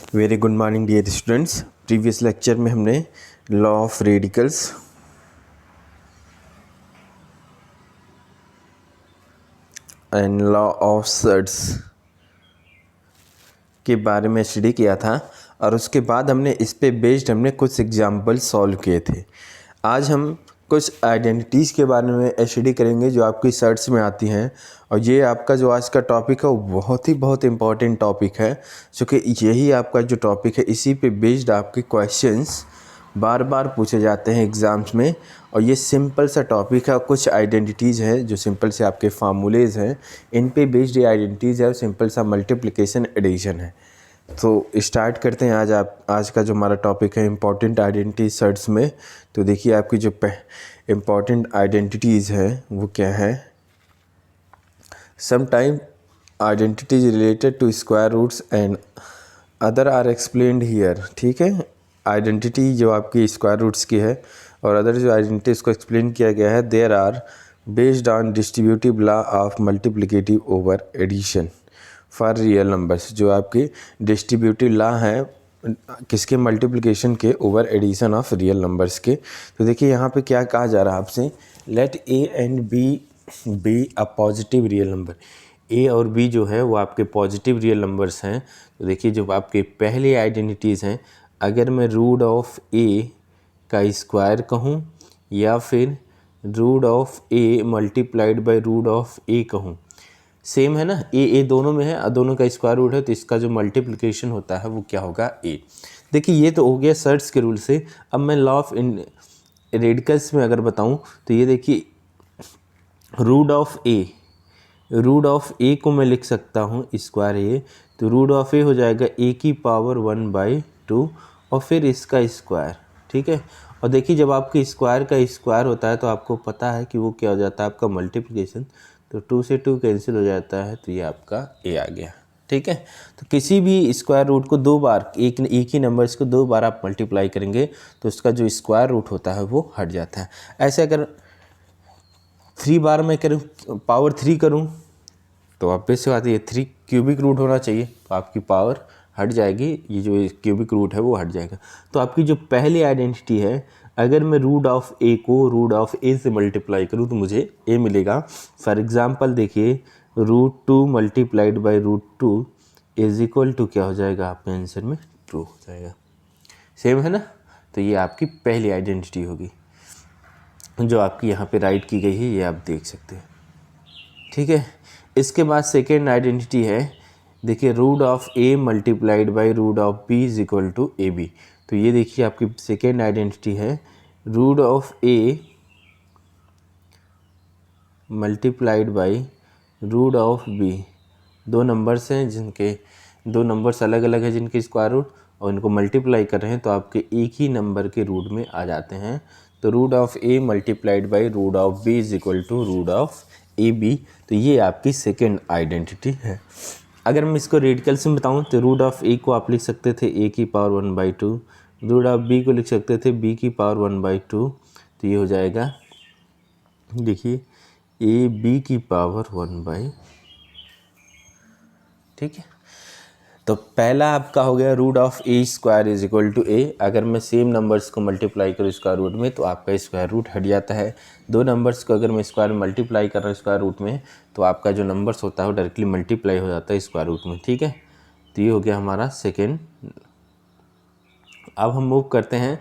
Very good morning dear students. Previous lecture में हमने law of radicals and law of surds के बारे में स्टडी किया था और उसके बाद हमने इस पे बेस्ड हमने कुछ एग्जाम्पल सॉल्व किए थे। आज हम कुछ आइडेंटिटीज़ के बारे में स्टडी करेंगे जो आपकी सर्ट्स में आती हैं, और ये आपका जो आज का टॉपिक है वो बहुत इम्पॉर्टेंट टॉपिक है, क्योंकि यही आपका जो टॉपिक है इसी पे बेस्ड आपके क्वेश्चंस बार बार पूछे जाते हैं एग्ज़ाम्स में। और ये सिंपल सा टॉपिक है, कुछ आइडेंटिटीज़ हैं जो सिंपल से आपके फार्मूलेज़ हैं, इन पे बेस्ड ये आइडेंटिटीज़ है और सिंपल सा मल्टीप्लिकेशन एडिशन है। तो स्टार्ट करते हैं आज का जो हमारा टॉपिक है इम्पॉर्टेंट आइडेंटिटी सर्ट्स में। तो देखिए आपकी जो इम्पॉर्टेंट आइडेंटिटीज़ है वो क्या है। Sometime identities related to square roots and other are explained here. ठीक है, आइडेंटिटी जो आपकी स्क्वायर रूट्स की है और अदर जो आइडेंटिटी इसको एक्सप्लेन किया गया है, there are based on distributive law of multiplicative over addition for real numbers. जो आपकी डिस्ट्रीब्यूटिव लॉ है किसके, मल्टीप्लिकेशन के over addition of real numbers के। तो देखिए यहाँ पे क्या कहा जा रहा है आपसे, let a and b a positive real number. A और बी जो है वो आपके पॉजिटिव रियल नंबर्स हैं। तो देखिए जो आपके पहले आइडेंटिटीज़ हैं, अगर मैं रूट ऑफ ए का स्क्वायर कहूँ या फिर root of A multiplied by root of a कहूँ, सेम है ना, ए दोनों में है, दोनों का स्क्वायर रूट है, तो इसका जो मल्टीप्लिकेशन होता है वो क्या होगा, ए। देखिए ये तो हो गया सर्ट्स के रूल से। अब मैं लॉ ऑफ रेडिकल्स में अगर बताऊँ तो ये देखिए रूट ऑफ ए को मैं लिख सकता हूँ स्क्वायर ए, तो रूट ऑफ ए हो जाएगा ए की पावर 1/2 और फिर इसका स्क्वायर। ठीक है, और देखिए जब आपके स्क्वायर का स्क्वायर होता है तो आपको पता है कि वो क्या हो जाता है आपका मल्टीप्लिकेशन, तो 2 से 2 कैंसिल हो जाता है, तो ये आपका ए आ गया। ठीक है, तो किसी भी स्क्वायर रूट को दो बार एक ही नंबर्स को दो बार आप मल्टीप्लाई करेंगे तो उसका जो स्क्वायर रूट होता है वो हट जाता है। ऐसे अगर 3 बार मैं करूँ, पावर 3 करूँ, तो ऑब्वियस सी बात है ये 3 क्यूबिक रूट होना चाहिए, तो आपकी पावर हट जाएगी, ये जो क्यूबिक रूट है वो हट जाएगा। तो आपकी जो पहली आइडेंटिटी है, अगर मैं रूट ऑफ ए को रूट ऑफ ए से मल्टीप्लाई करूँ तो मुझे ए मिलेगा। फॉर एग्जांपल देखिए √2 multiplied by √2 is equal to क्या हो जाएगा आपके आंसर में 2 हो जाएगा। सेम है ना, तो ये आपकी पहली आइडेंटिटी होगी जो आपकी यहाँ पे राइट की गई है, ये आप देख सकते हैं। ठीक है, इसके बाद सेकेंड आइडेंटिटी है, देखिए root of A multiplied by root of B is equal to A B. तो ये देखिए आपकी सेकेंड आइडेंटिटी है, root of A multiplied by root of B. दो नंबर्स हैं जिनके दो नंबर्स अलग अलग हैं जिनके स्क्वायर रूट, और इनको मल्टीप्लाई कर रहे हैं तो आपके एक ही नंबर के रूट में आ जाते हैं। तो root of A multiplied by root of B is equal to root of A B. तो ये आपकी सेकेंड आइडेंटिटी है। अगर मैं इसको रेडिकल्स में बताऊँ तो रूट ऑफ ए को आप लिख सकते थे ए की पावर 1/2, रूट ऑफ बी को लिख सकते थे बी की पावर 1/2। तो ये हो जाएगा देखिए ए बी की पावर 1/, ठीक है। तो पहला आपका हो गया root of a square is equal to a. अगर मैं सेम नंबर्स को मल्टीप्लाई करूँ स्क्वायर रूट में तो आपका स्क्वायर रूट हट जाता है। दो नंबर्स को अगर मैं स्क्वायर मल्टीप्लाई कर रहा हूँ स्क्वायर रूट में तो आपका जो नंबर्स होता है वो डायरेक्टली मल्टीप्लाई हो जाता है स्क्वायर रूट में। ठीक है, तो ये हो गया हमारा सेकेंड। अब हम मूव करते हैं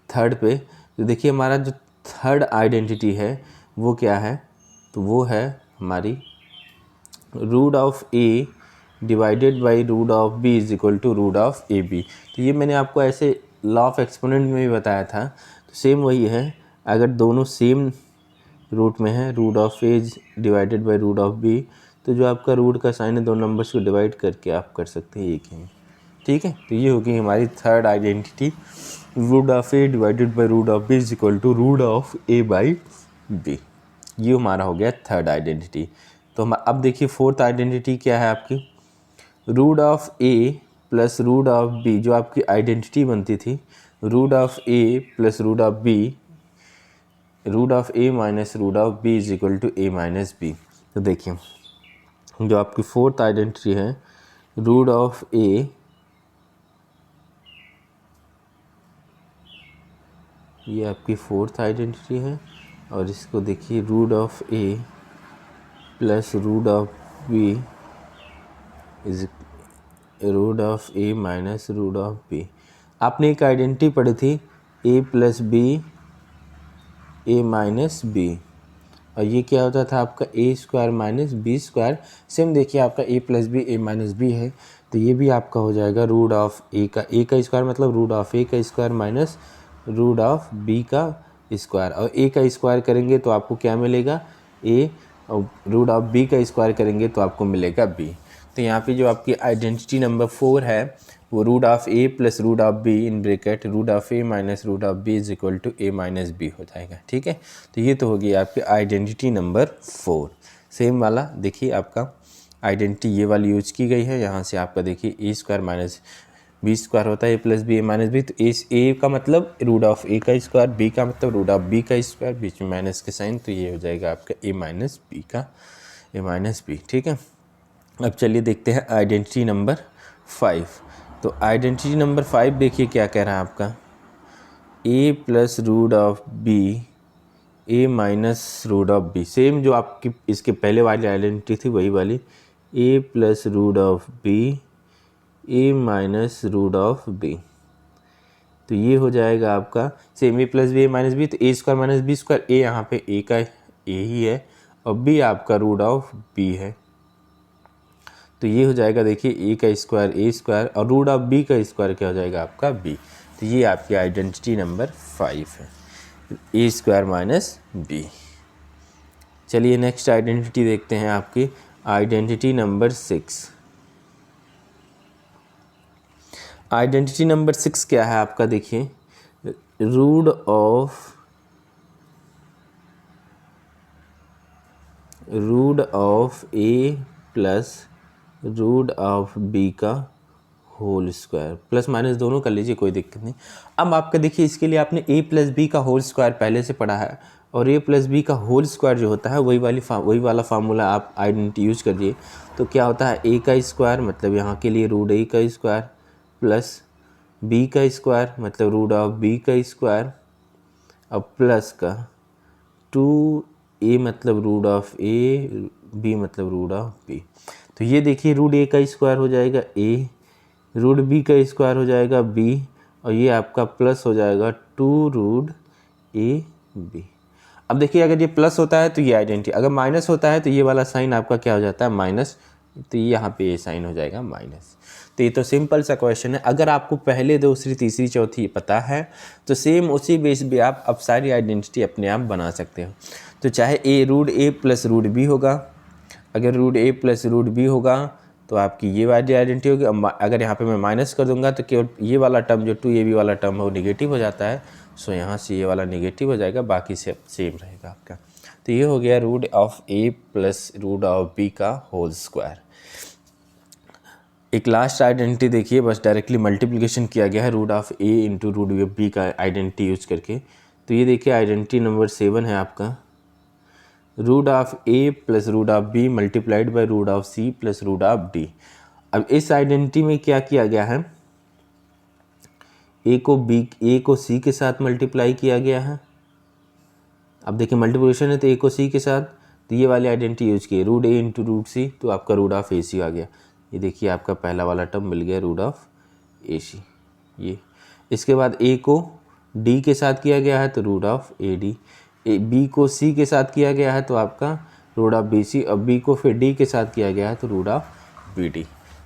थर्ड पे। तो देखिए हमारा जो थर्ड आइडेंटिटी है वो क्या है, तो वो है हमारी root of A divided by root of B is equal to root of A B. तो ये मैंने आपको ऐसे लॉ ऑफ एक्सपोनेंट में भी बताया था, तो सेम वही है। अगर दोनों सेम रूट में है, root of A divided by root of B, तो जो आपका रूट का साइन है दो नंबर्स को डिवाइड करके आप कर सकते हैं एक ही में। ठीक है, तो ये होगी हमारी third identity, root of A divided by root of B is equal to root of A by B. ये हमारा हो गया थर्ड आइडेंटिटी। तो हम अब देखिए फोर्थ आइडेंटिटी क्या है आपकी, root of A plus root of B. जो आपकी आइडेंटिटी बनती थी root of A plus root of B, root of A minus root of B is equal to A minus B. तो देखिए जो आपकी फोर्थ आइडेंटिटी है रूट ऑफ ए ये आपकी फोर्थ आइडेंटिटी है। और इसको देखिए root of A plus root of B is root of A minus root of B. आपने एक आइडेंटिटी पढ़ी थी a plus B A minus b, और ये क्या होता था आपका a square minus B square. Same देखिए आपका a plus B A minus b है, तो ये भी आपका हो जाएगा रूट ऑफ ए का स्क्वायर मतलब रूट ऑफ ए का square minus root of B का स्क्वायर। और ए का स्क्वायर करेंगे तो आपको क्या मिलेगा ए, और रूट ऑफ बी का स्क्वायर करेंगे तो आपको मिलेगा बी। तो यहाँ पे जो आपकी आइडेंटिटी नंबर 4 है वो root of A plus root of B in bracket root of A minus root of B is equal to A minus B हो जाएगा। ठीक है, तो ये तो होगी आपकी आइडेंटिटी नंबर 4। सेम वाला देखिए आपका आइडेंटिटी ये वाली यूज की गई है। यहाँ से आपका देखिए ए स्क्वायर माइनस बी स्क्वायर होता है a plus B A minus B, तो ए का मतलब रूट ऑफ ए का स्क्वायर, बी का मतलब रूट ऑफ बी का स्क्वायर, बीच में माइनस के साइन, तो ये हो जाएगा आपका ए माइनस बी का ए माइनस बी। ठीक है, अब चलिए देखते हैं आइडेंटिटी नंबर 5। तो आइडेंटिटी नंबर 5 देखिए क्या कह रहा है आपका a plus root of B A minus root of B. Same जो आपकी इसके पहले वाली आइडेंटिटी थी वही वाली a plus root of B A minus root of B. तो ये हो जाएगा आपका same A plus B A minus B, तो A square minus B square, A यहाँ पे ए का ए ही है और बी आपका रूट ऑफ बी है। तो ये हो जाएगा देखिए ए का स्क्वायर और रूट ऑफ बी का स्क्वायर क्या हो जाएगा आपका बी। तो ये आपकी आइडेंटिटी नंबर 5 है, ए स्क्वायर माइनस बी। चलिए नेक्स्ट आइडेंटिटी देखते हैं आपकी आइडेंटिटी नंबर 6। आइडेंटिटी नंबर 6 क्या है आपका देखिए root of A plus root of B का होल स्क्वायर, प्लस माइनस दोनों कर लीजिए कोई दिक्कत नहीं। अब आपका देखिए इसके लिए आपने ए प्लस बी का होल स्क्वायर पहले से पढ़ा है, और ए प्लस बी का होल स्क्वायर जो होता है वही वाला फार्मूला आप आइडेंटिटी यूज करिए। तो क्या होता है ए का स्क्वायर मतलब यहाँ के लिए रूट ए का स्क्वायर प्लस बी का स्क्वायर मतलब रूट ऑफ बी का स्क्वायर, अब प्लस का 2a मतलब रूट ऑफ ए, बी मतलब रूट ऑफ बी। तो ये देखिए रूट ए का स्क्वायर हो जाएगा ए, रूट बी का स्क्वायर हो जाएगा बी, और ये आपका प्लस हो जाएगा 2 रूट ए बी। अब देखिए अगर ये प्लस होता है तो ये आइडेंटिटी, अगर माइनस होता है तो ये वाला साइन आपका क्या हो जाता है माइनस, तो यहाँ पे ये साइन हो जाएगा माइनस। तो ये तो सिंपल सा क्वेश्चन है। अगर आपको पहले दूसरी तीसरी चौथी पता है तो सेम उसी बेस पे आप अब सारी आइडेंटिटी अपने आप बना सकते हो। तो चाहे ए root a plus root B होगा, अगर root a plus root B होगा तो आपकी ये वाली आइडेंटिटी होगी। अगर यहाँ पे मैं माइनस कर दूंगा तो केवल ये वाला टर्म जो 2ab वाला टर्म है वो निगेटिव हो जाता है, सो यहाँ से ये वाला निगेटिव हो जाएगा, बाकी से सेम रहेगा आपका। तो ये हो गया root of A plus root of B का होल स्क्वायर। एक लास्ट आइडेंटिटी देखिए, बस डायरेक्टली मल्टीप्लिकेशन किया गया है root of a into root of B का आइडेंटिटी यूज करके। तो ये देखिए आइडेंटिटी नंबर 7 है आपका root of A plus root of b multiplied by root of c plus root of d. अब इस आइडेंटिटी में क्या किया गया है, ए को सी के साथ मल्टीप्लाई किया गया है। अब देखिए मल्टीप्लिकेशन है तो ए को सी के साथ, तो ये वाली आइडेंटिटी यूज की रूट ए इंटू रूट सी, तो आपका रूट ऑफ ए सी आ गया। ये देखिए आपका पहला वाला टर्म मिल गया रूट ऑफ ए सी ये। इसके बाद ए को डी के साथ किया गया है तो root of A D, B को सी के साथ किया गया है तो आपका रूट ऑफ बी सी, और बी को फिर डी के साथ किया गया है तो root of b d.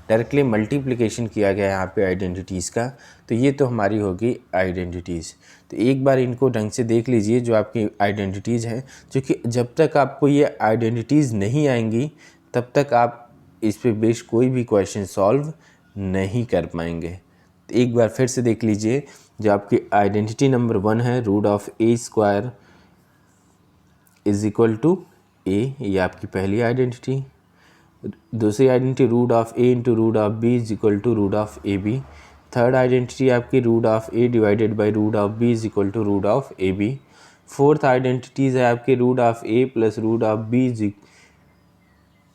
Directly multiplication किया गया है यहाँ पे आइडेंटिटीज़ का। तो ये तो हमारी होगी आइडेंटिटीज़। तो एक बार इनको ढंग से देख लीजिए जो आपकी आइडेंटिटीज़ हैं, क्योंकि जब तक आपको ये आइडेंटिटीज़ नहीं आएंगी तब तक आप इस पे बेस्ड कोई भी क्वेश्चन सॉल्व नहीं कर पाएंगे। तो एक बार फिर से देख लीजिए, जो आपकी आइडेंटिटी नंबर 1 है root of a square is equal to a, ये आपकी पहली आइडेंटिटी। दूसरी identity root of a into root of B is equal to root of A b. Third identity आपकी root of A divided by root of B is equal to root of A b. Fourth identities है आपकी root of A plus root of B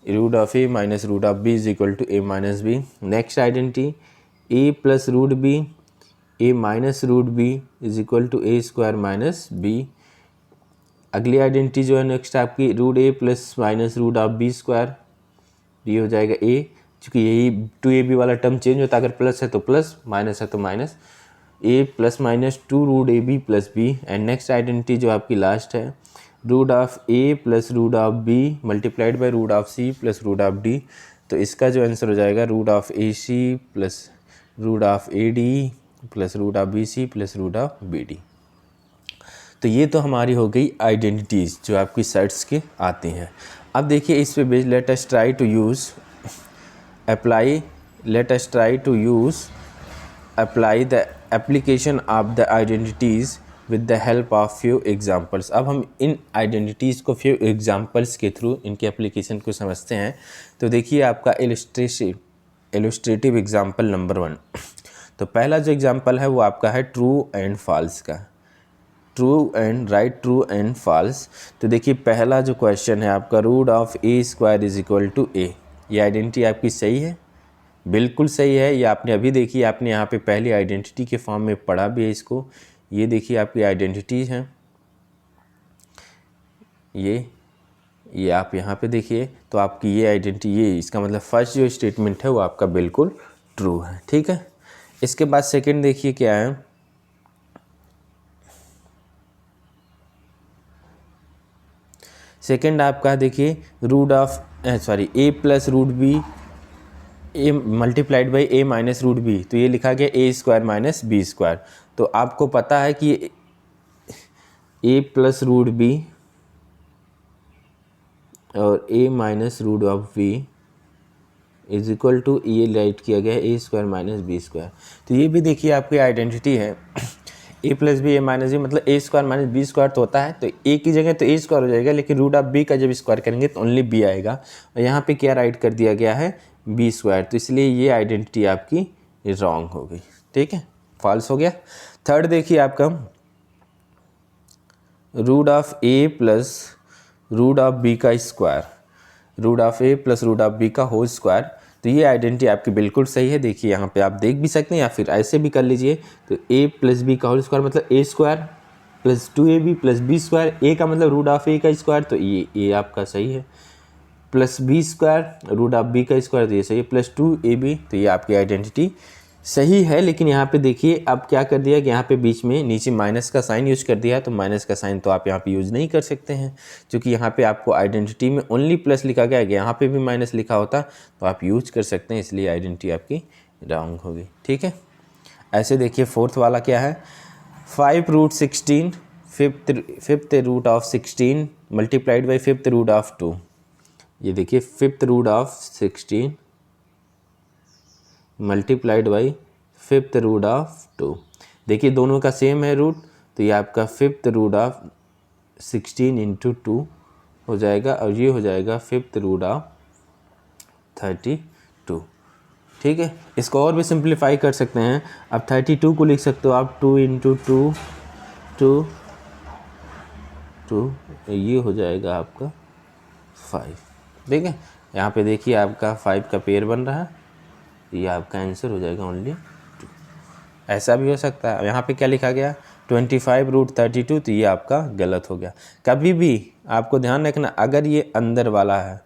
root of A minus root of B is equal to A minus b. Next identity a plus root b A minus root b is equal to a square minus b. अगली identity जो है next आपकी root a plus minus root of b square, ये हो जाएगा a, चूँकि यही two ए b वाला टर्म चेंज होता है, अगर प्लस है तो प्लस, माइनस है तो minus, a plus minus two root a b plus b. And next identity जो आपकी लास्ट है root of A plus root of b multiplied by root of c plus root of d. तो इसका जो answer हो जाएगा root of a c plus root of A d plus root of b c plus root of b d. तो ये तो हमारी हो गई आइडेंटिटीज़ जो आपकी सेट्स के आती हैं। अब देखिए इस पे base let us try to use apply the application of the identities with the help of few examples. अब हम इन आइडेंटिटीज़ को फ्यू एग्जांपल्स के थ्रू इनके एप्लीकेशन को समझते हैं। तो देखिए आपका इलस्ट्रेटिव एग्जांपल नंबर 1। तो पहला जो एग्जांपल है वो आपका है ट्रू एंड फॉल्स का, true and right true and false. तो देखिए पहला जो क्वेश्चन है आपका root of a square is equal to a, ये आइडेंटिटी आपकी सही है, बिल्कुल सही है। ये आपने अभी देखी, आपने यहाँ पे पहली आइडेंटिटी के फॉर्म में पढ़ा भी है इसको। ये देखिए आपकी आइडेंटिटी है, ये आप यहाँ पे देखिए, तो आपकी ये आइडेंटिटी, ये इसका मतलब फर्स्ट जो स्टेटमेंट है वो आपका बिल्कुल ट्रू है, ठीक है। इसके बाद सेकंड देखिए क्या है, सेकंड आपका देखिए root of A plus root b a multiplied by a minus root b. तो ये लिखा गया a square minus B square. तो आपको पता है कि ए प्लस रूट बी और a minus root of B is equal to ये राइट किया गया है a square minus B square. तो ये भी देखिए आपकी आइडेंटिटी है, a plus B A minus b मतलब a square minus B square तो होता है, तो ए की जगह तो ए स्क्वायर हो जाएगा, लेकिन रूट ऑफ बी का जब स्क्वायर करेंगे तो ओनली बी आएगा। और यहाँ पे क्या राइट कर दिया गया है बी स्क्वायर, तो इसलिए ये आइडेंटिटी आपकी रॉन्ग हो गई, ठीक है, फॉल्स हो गया। थर्ड देखिए आपका root of A plus root of B का square, root of A plus root of B का होल स्क्वायर। तो ये आइडेंटिटी आपकी बिल्कुल सही है। देखिए यहाँ पे आप देख भी सकते हैं या फिर ऐसे भी कर लीजिए। तो ए प्लस बी का होल स्क्वायर मतलब a square plus two A b plus b square, a का मतलब रूट ऑफ ए का स्क्वायर, तो ये आपका सही है, plus b square root of B का स्क्वायर, तो ये सही है, प्लस टू ए बी, तो ये आपकी आइडेंटिटी सही है। लेकिन यहाँ पे देखिए अब क्या कर दिया कि यहाँ पे बीच में नीचे माइनस का साइन यूज कर दिया है, तो माइनस का साइन तो आप यहाँ पे यूज़ नहीं कर सकते हैं, क्योंकि यहाँ पे आपको आइडेंटिटी में ओनली प्लस लिखा गया है, यहाँ पे भी माइनस लिखा होता तो आप यूज कर सकते हैं, इसलिए आइडेंटिटी आपकी रॉन्ग होगी, ठीक है। ऐसे देखिए फोर्थ वाला क्या है, 5 root 16 fifth root of 16 multiplied by fifth root of 2। ये देखिए fifth root of 16 multiplied by fifth root of 2। देखिए दोनों का सेम है रूट, तो ये आपका फिफ्थ रूट ऑफ 16 इंटू 2 हो जाएगा, और ये हो जाएगा फिफ्थ रूट ऑफ 32, ठीक है। इसको और भी सिंप्लीफाई कर सकते हैं, अब 32 को लिख सकते हो आप 2 इंटू 2, ये हो जाएगा आपका 5, ठीक है। यहाँ पे देखिए आपका 5 का पेयर बन रहा है, ये आपका आंसर हो जाएगा ओनली 2। ऐसा भी हो सकता है, यहाँ पे क्या लिखा गया 25 रूट 32, तो ये आपका गलत हो गया। कभी भी आपको ध्यान रखना, अगर ये अंदर वाला है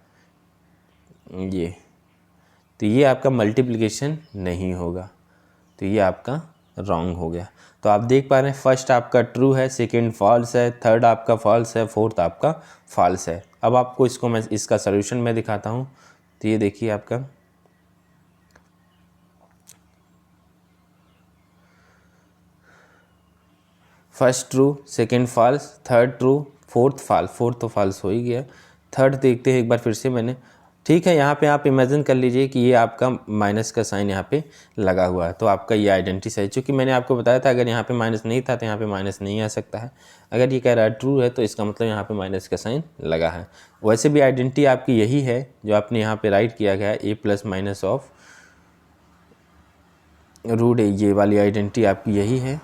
ये, तो ये आपका मल्टीप्लिकेशन नहीं होगा, तो ये आपका रॉन्ग हो गया। तो आप देख पा रहे हैं फर्स्ट आपका ट्रू है, सेकंड फॉल्स है, थर्ड आपका फॉल्स है, फोर्थ आपका फॉल्स है। अब आपको इसको मैं इसका सॉल्यूशन मैं दिखाता हूँ। तो ये देखिए आपका first true, second false, third true, fourth false, fourth तो फॉल्स हो ही गया। थर्ड देखते हैं एक बार फिर से मैंने, ठीक है। यहाँ पे आप इमेजिन कर लीजिए कि ये आपका माइनस का साइन यहाँ पे लगा हुआ है, तो आपका ये आइडेंटिटी सही, चूँकि मैंने आपको बताया था अगर यहाँ पे माइनस नहीं था तो यहाँ पे माइनस नहीं आ सकता है। अगर ये कह रहा है ट्रू है तो इसका मतलब यहाँ पे माइनस का साइन लगा है। वैसे भी आइडेंटिटी आपकी यही है जो आपने यहाँ पे राइट किया गया है, a plus minus of root ए, ये वाली आइडेंटिटी आपकी यही है,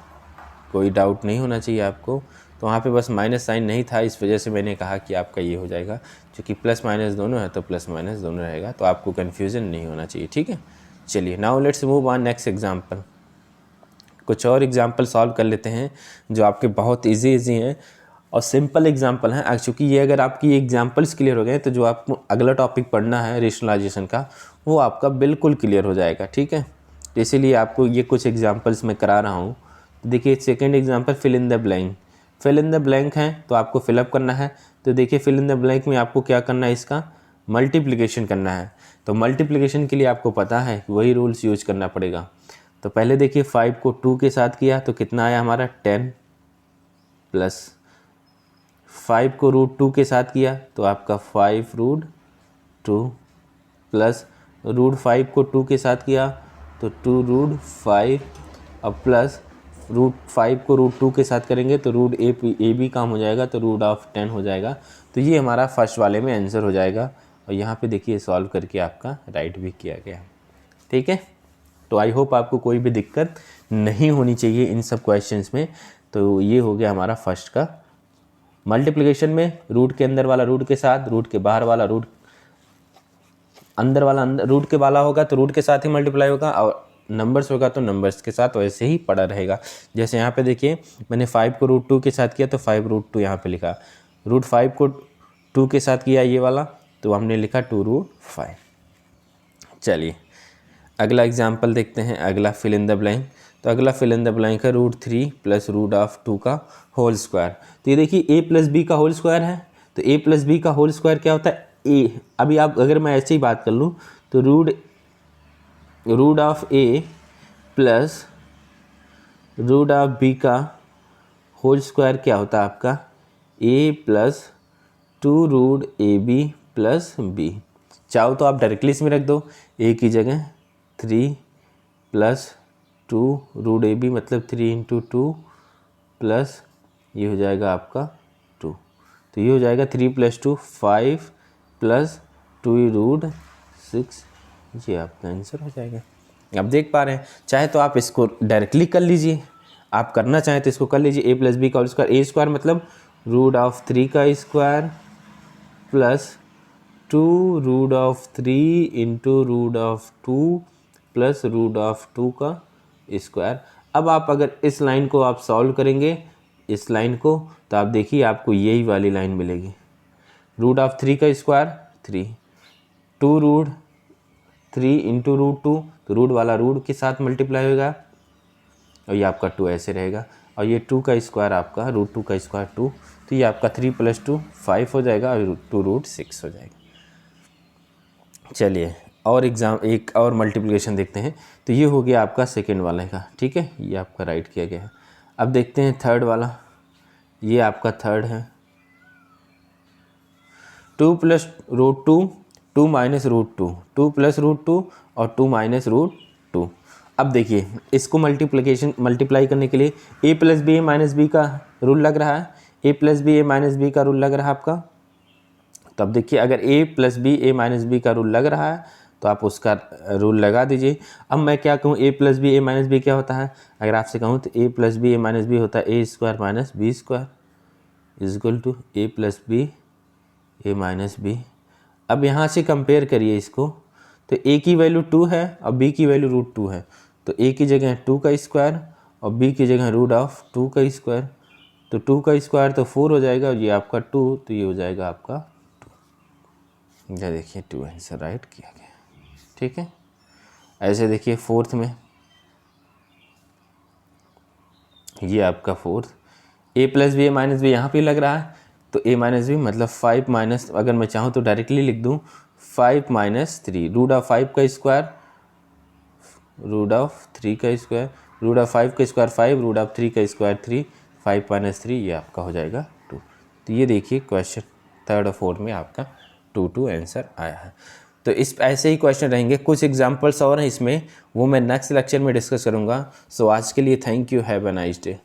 कोई डाउट नहीं होना चाहिए आपको। तो वहाँ पे बस माइनस साइन नहीं था, इस वजह से मैंने कहा कि आपका ये हो जाएगा, क्योंकि प्लस माइनस दोनों है तो प्लस माइनस दोनों रहेगा, तो आपको कन्फ्यूज़न नहीं होना चाहिए, ठीक है। चलिए now let's move on next example. कुछ और एग्जाम्पल सॉल्व कर लेते हैं जो आपके बहुत ईजी हैं और सिंपल एग्जाम्पल हैं। क्योंकि ये अगर आपकी एग्जाम्पल्स क्लियर हो गए तो जो आपको अगला टॉपिक पढ़ना है रेशनलाइजेशन का वो आपका बिल्कुल क्लियर हो जाएगा, ठीक है। तो इसीलिए आपको ये कुछ एग्जाम्पल्स मैं करा रहा हूँ। देखिए second example fill in the blank. Fill in the blank है तो आपको फिलअप करना है। तो देखिए फिल इन द ब्लैंक में आपको क्या करना है, इसका मल्टीप्लिकेशन करना है। तो मल्टीप्लिकेशन के लिए आपको पता है वही रूल्स यूज करना पड़ेगा। तो पहले देखिए 5 को 2 के साथ किया तो कितना आया हमारा 10 प्लस 5 को √2 के साथ किया तो आपका 5√2 प्लस √5 को 2 के साथ किया तो 2√5 और प्लस √5 को √2 के साथ करेंगे तो ए भी काम हो जाएगा तो √10 हो जाएगा। तो ये हमारा फर्स्ट वाले में आंसर हो जाएगा और यहाँ पे देखिए सॉल्व करके आपका राइट भी किया गया, ठीक है। तो आई होप आपको कोई भी दिक्कत नहीं होनी चाहिए इन सब क्वेश्चंस में। तो ये हो गया हमारा फर्स्ट का मल्टीप्लिकेशन में रूट के अंदर वाला रूट के साथ, रूट के बाहर वाला रूट अंदर वाला रूट के वाला होगा तो रूट के साथ ही मल्टीप्लाई होगा और नंबर्स होगा तो नंबर्स के साथ वैसे ही पड़ा रहेगा। जैसे यहाँ पे देखिए मैंने 5 को √2 के साथ किया तो 5√2 यहाँ पे लिखा, √5 को 2 के साथ किया ये वाला तो हमने लिखा 2√5। चलिए अगला एग्जाम्पल देखते हैं, अगला फिल इन द ब्लैंक। तो अगला फिल इन द ब्लैंक है √3 प्लस √2 का होल स्क्वायर। तो ये देखिए a प्लस बी का होल स्क्वायर है। तो a प्लस बी का होल स्क्वायर क्या होता है a। अभी आप अगर मैं ऐसे ही बात कर लूँ तो √a प्लस √b का होल स्क्वायर क्या होता है आपका a plus 2√ab plus b। चाहो तो आप डायरेक्टली इसमें रख दो a की जगह 3 प्लस 2√ab मतलब 3 × 2 प्लस ये हो जाएगा आपका 2। तो ये हो जाएगा 3 + 2 5 प्लस 2√6। ये आपका आंसर हो जाएगा। आप देख पा रहे हैं, चाहे तो आप इसको डायरेक्टली कर लीजिए, आप करना चाहें तो इसको कर लीजिए a प्लस बी का होल स्क्वायर। a स्क्वायर मतलब √3 का स्क्वायर प्लस 2√3 × √2 प्लस √2 का स्क्वायर। अब आप अगर इस लाइन को आप सॉल्व करेंगे इस लाइन को तो आप देखिए आपको यही वाली लाइन मिलेगी। √3 का स्क्वायर 3, 2√3 × √2 तो रूट वाला रूट के साथ मल्टीप्लाई होगा और ये आपका 2 ऐसे रहेगा और ये 2 का स्क्वायर आपका √2 का स्क्वायर 2 तो ये आपका 3 + 2 5 हो जाएगा और 2√6 हो जाएगा। चलिए और एक और मल्टीप्लिकेशन देखते हैं। तो ये हो गया आपका सेकेंड वाले का, ठीक है, ये आपका राइट किया गया है। अब देखते हैं थर्ड वाला, ये आपका थर्ड है 2 + √2 2 - √2 2 + √2 और 2 - √2। अब देखिए इसको मल्टीप्लाई करने के लिए a + b - b का रूल लग रहा है, a + b - b का रूल लग रहा है आपका। तो अब देखिए अगर a + b - b का रूल लग रहा है तो आप उसका रूल लगा दीजिए। अब मैं क्या कहूँ a + b - b क्या होता है, अगर आपसे कहूँ तो a + b - b होता है a² - b² = a + b - b। अब यहाँ से कंपेयर करिए इसको तो a की वैल्यू 2 है और b की वैल्यू √2 है तो a की जगह 2 का स्क्वायर और b की जगह √2 का स्क्वायर। तो 2 का स्क्वायर तो 4 हो जाएगा और ये आपका 2 तो ये हो जाएगा आपका 2। ये देखिए 2 आंसर राइट किया गया, ठीक है। ऐसे देखिए फोर्थ में ये आपका फोर्थ a + b - b यहाँ पे लग रहा है तो a - b मतलब 5 माइनस, अगर मैं चाहूँ तो डायरेक्टली लिख दूँ 5 - 3 √5 का स्क्वायर √3 का स्क्वायर √5 का स्क्वायर 5 √3 का स्क्वायर 3 5 - 3 ये आपका हो जाएगा 2। तो ये देखिए क्वेश्चन थर्ड और फोर्थ में आपका 2 आंसर आया है। तो इस ऐसे ही क्वेश्चन रहेंगे, कुछ एग्जांपल्स और हैं इसमें वो मैं नेक्स्ट लेक्चर में डिस्कस करूँगा। सो आज के लिए thank you, have a nice day.